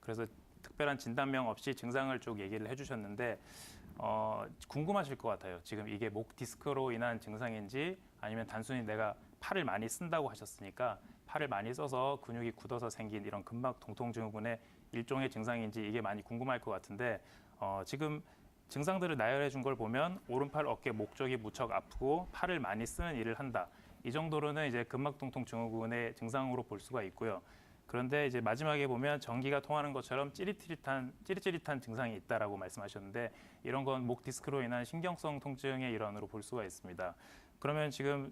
그래서 특별한 진단명 없이 증상을 쭉 얘기를 해주셨는데 궁금하실 것 같아요. 지금 이게 목 디스크로 인한 증상인지 아니면 단순히 내가 팔을 많이 쓴다고 하셨으니까 팔을 많이 써서 근육이 굳어서 생긴 이런 근막 통통 증후군의 일종의 증상인지 이게 많이 궁금할 것 같은데 지금 증상들을 나열해 준 걸 보면 오른팔 어깨 목 쪽이 무척 아프고 팔을 많이 쓰는 일을 한다. 이 정도로는 이제 근막 통통 증후군의 증상으로 볼 수가 있고요. 그런데 이제 마지막에 보면 전기가 통하는 것처럼 찌릿찌릿한 증상이 있다라고 말씀하셨는데 이런 건 목 디스크로 인한 신경성 통증의 일환으로 볼 수가 있습니다. 그러면 지금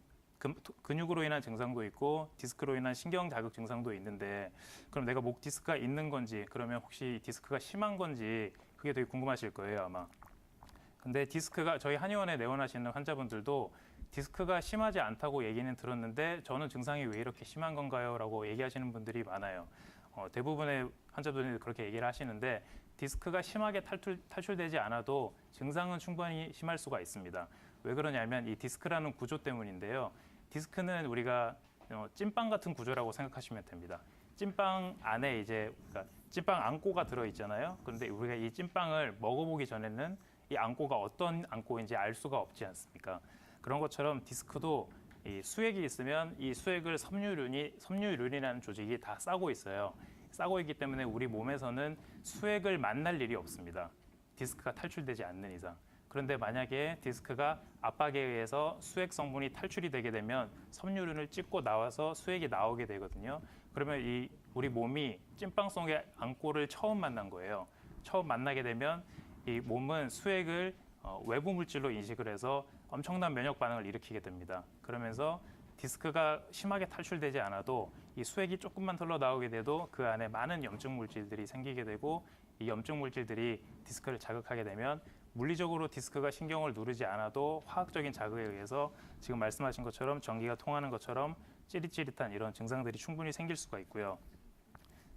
근육으로 인한 증상도 있고 디스크로 인한 신경 자극 증상도 있는데 그럼 내가 목 디스크가 있는 건지 그러면 혹시 디스크가 심한 건지 그게 되게 궁금하실 거예요, 아마. 근데 디스크가 저희 한의원에 내원하시는 환자분들도 디스크가 심하지 않다고 얘기는 들었는데 저는 증상이 왜 이렇게 심한 건가요? 라고 얘기하시는 분들이 많아요. 대부분의 환자분들이 그렇게 얘기를 하시는데 디스크가 심하게 탈출되지 않아도 증상은 충분히 심할 수가 있습니다. 왜 그러냐면 이 디스크라는 구조 때문인데요. 디스크는 우리가 찐빵 같은 구조라고 생각하시면 됩니다. 찐빵 안에 이제 그러니까 찐빵 안고가 들어있잖아요. 그런데 우리가 이 찐빵을 먹어보기 전에는 이 안고가 어떤 안고인지 알 수가 없지 않습니까? 그런 것처럼 디스크도 이 수액이 있으면 이 수액을 섬유륜이라는 조직이 다 싸고 있어요. 싸고 있기 때문에 우리 몸에서는 수액을 만날 일이 없습니다. 디스크가 탈출되지 않는 이상. 그런데 만약에 디스크가 압박에 의해서 수액 성분이 탈출이 되게 되면 섬유륜을 찢고 나와서 수액이 나오게 되거든요. 그러면 이 우리 몸이 찐빵 속의 안고를 처음 만난 거예요. 처음 만나게 되면 이 몸은 수액을 외부 물질로 인식을 해서 엄청난 면역 반응을 일으키게 됩니다. 그러면서 디스크가 심하게 탈출되지 않아도 이 수액이 조금만 흘러나오게 돼도 그 안에 많은 염증 물질들이 생기게 되고 이 염증 물질들이 디스크를 자극하게 되면 물리적으로 디스크가 신경을 누르지 않아도 화학적인 자극에 의해서 지금 말씀하신 것처럼 전기가 통하는 것처럼 찌릿찌릿한 이런 증상들이 충분히 생길 수가 있고요.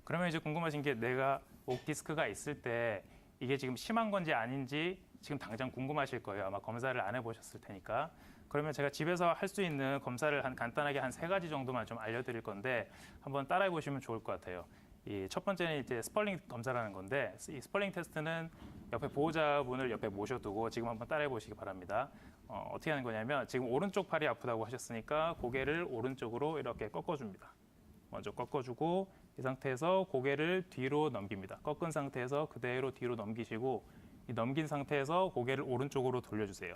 그러면 이제 궁금하신 게 내가 목 디스크가 있을 때 이게 지금 심한 건지 아닌지 지금 당장 궁금하실 거예요. 아마 검사를 안 해보셨을 테니까. 그러면 제가 집에서 할 수 있는 검사를 간단하게 한 3가지 정도만 좀 알려드릴 건데 한번 따라해 보시면 좋을 것 같아요. 이 첫 번째는 이제 스펄링 검사라는 건데 이 스펄링 테스트는 옆에 보호자분을 옆에 모셔두고 지금 한번 따라해 보시기 바랍니다. 어떻게 하는 거냐면 지금 오른쪽 팔이 아프다고 하셨으니까 고개를 오른쪽으로 이렇게 꺾어줍니다. 먼저 꺾어주고 이 상태에서 고개를 뒤로 넘깁니다. 꺾은 상태에서 그대로 뒤로 넘기시고 이 넘긴 상태에서 고개를 오른쪽으로 돌려주세요.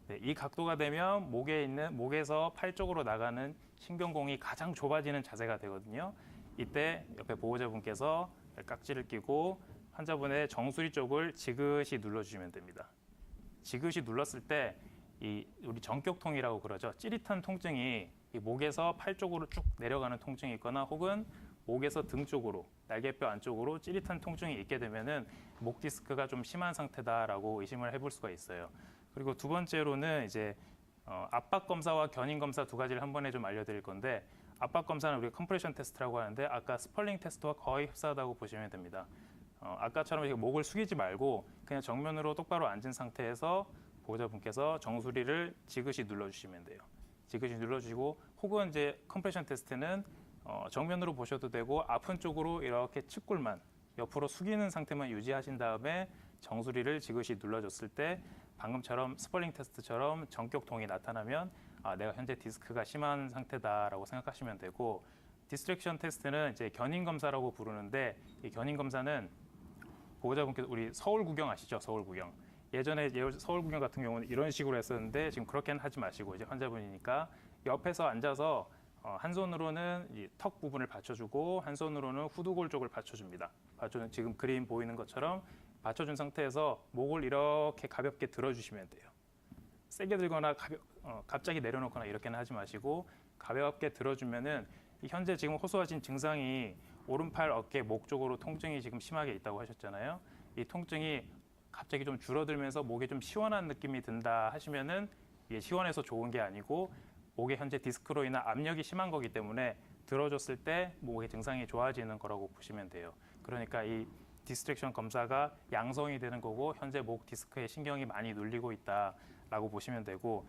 네, 이 각도가 되면 목에서 팔 쪽으로 나가는 신경공이 가장 좁아지는 자세가 되거든요. 이때 옆에 보호자분께서 깍지를 끼고 환자분의 정수리 쪽을 지그시 눌러주시면 됩니다. 지그시 눌렀을 때 이 우리 정격통이라고 그러죠. 찌릿한 통증이 이 목에서 팔 쪽으로 쭉 내려가는 통증이 있거나 혹은 목에서 등 쪽으로 날개뼈 안쪽으로 찌릿한 통증이 있게 되면은 목 디스크가 좀 심한 상태다라고 의심을 해볼 수가 있어요. 그리고 두 번째로는 이제 압박 검사와 견인 검사 2가지를 한 번에 좀 알려드릴 건데 압박 검사는 우리가 컴프레션 테스트라고 하는데 아까 스펄링 테스트와 거의 흡사하다고 보시면 됩니다. 아까처럼 이렇게 목을 숙이지 말고 그냥 정면으로 똑바로 앉은 상태에서 보호자분께서 정수리를 지그시 눌러주시면 돼요. 지그시 눌러주시고 혹은 이제 컴프레션 테스트는 정면으로 보셔도 되고 아픈 쪽으로 이렇게 측골만 옆으로 숙이는 상태만 유지하신 다음에 정수리를 지그시 눌러줬을 때 방금처럼 스펄링 테스트처럼 정격통이 나타나면 내가 현재 디스크가 심한 상태다라고 생각하시면 되고 디스트랙션 테스트는 이제 견인 검사라고 부르는데 이 견인 검사는 보호자분께서 우리 서울 구경 아시죠? 서울 구경. 예전에 서울 구경 같은 경우는 이런 식으로 했었는데 지금 그렇게는 하지 마시고 이제 환자분이니까 옆에서 앉아서 한 손으로는 이 턱 부분을 받쳐주고 한 손으로는 후두골 쪽을 받쳐줍니다. 지금 그림 보이는 것처럼 받쳐준 상태에서 목을 이렇게 가볍게 들어주시면 돼요. 세게 들거나 갑자기 내려놓거나 이렇게는 하지 마시고 가볍게 들어주면은 현재 지금 호소하신 증상이 오른팔 어깨 목 쪽으로 통증이 지금 심하게 있다고 하셨잖아요. 이 통증이 갑자기 좀 줄어들면서 목에 좀 시원한 느낌이 든다 하시면은 이게 시원해서 좋은 게 아니고 목에 현재 디스크로 인한 압력이 심한 거기 때문에 들어줬을 때 목의 증상이 좋아지는 거라고 보시면 돼요. 그러니까 이 디스트랙션 검사가 양성이 되는 거고 현재 목 디스크에 신경이 많이 눌리고 있다라고 보시면 되고